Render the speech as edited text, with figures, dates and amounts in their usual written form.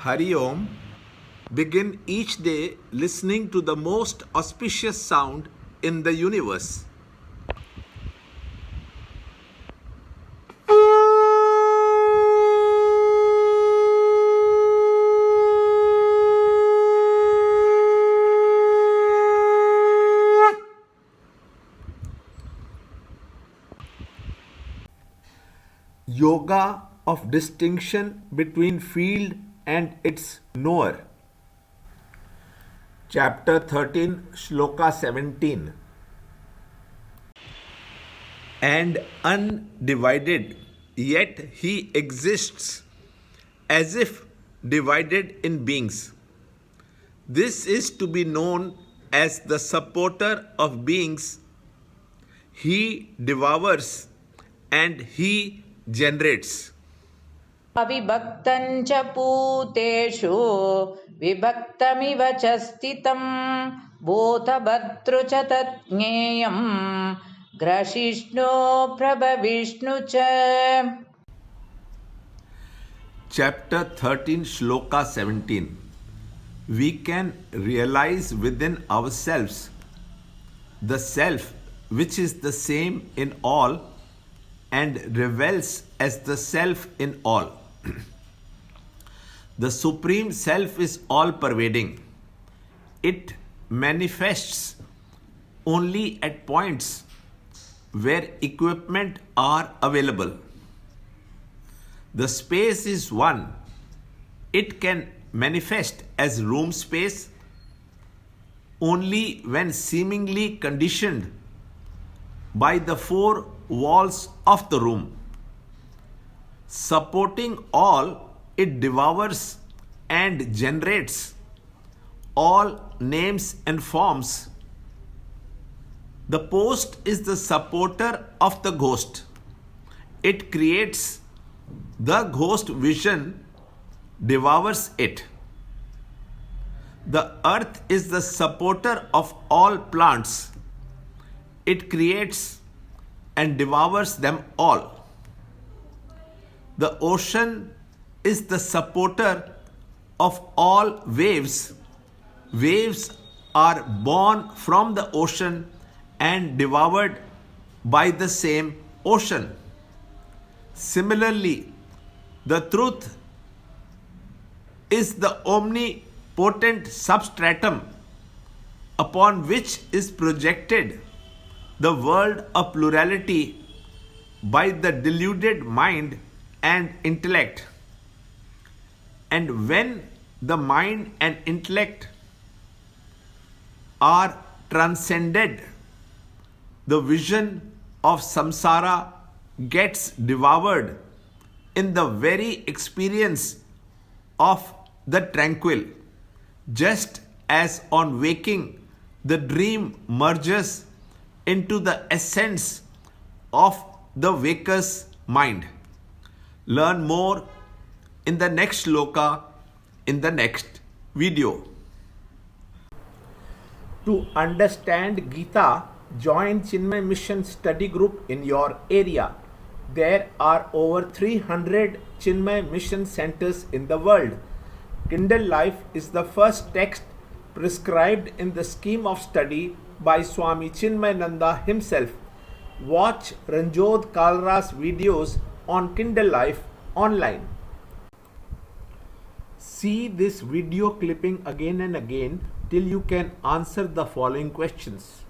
Hari Om. Begin each day listening to the most auspicious sound in the universe. Yoga of distinction between field and its knower. Chapter 13, Shloka 17. And undivided, yet he exists as if divided in beings. This is to be known as the supporter of beings. He devours and he generates. अविभक्तं च पूतेषु विभक्तमिव च स्थितं भूतभर्तृ च तज्ज्ञेयं ग्रसिष्णु प्रभविष्णु च. Chapter 13, Shloka 17. We can realize within ourselves the self which is the same in all and revels as the self in all. The Supreme Self is all-pervading. It manifests only at points where equipment are available. The space is one. It can manifest as room space only when seemingly conditioned by the four walls of the room. Supporting all, it devours and generates all names and forms. The post is the supporter of the ghost. It creates the ghost vision, devours it. The earth is the supporter of all plants. It creates and devours them all. The ocean is the supporter of all waves. Waves are born from the ocean and devoured by the same ocean. Similarly, the truth is the omnipotent substratum upon which is projected the world of plurality by the deluded mind and intellect. And when the mind and intellect are transcended, the vision of samsara gets devoured in the very experience of the tranquil, just as on waking the dream merges into the essence of the waker's mind. Learn more in the next shloka in the next video. To understand Gita, join Chinmaya Mission study group in your area. There are over 300 Chinmaya Mission centers in the world. Kindle Life is the first text prescribed in the scheme of study by Swami Chinmayananda himself. Watch Ranjod Kalra's videos on Kindle Life online. See this video clipping again and again till you can answer the following questions.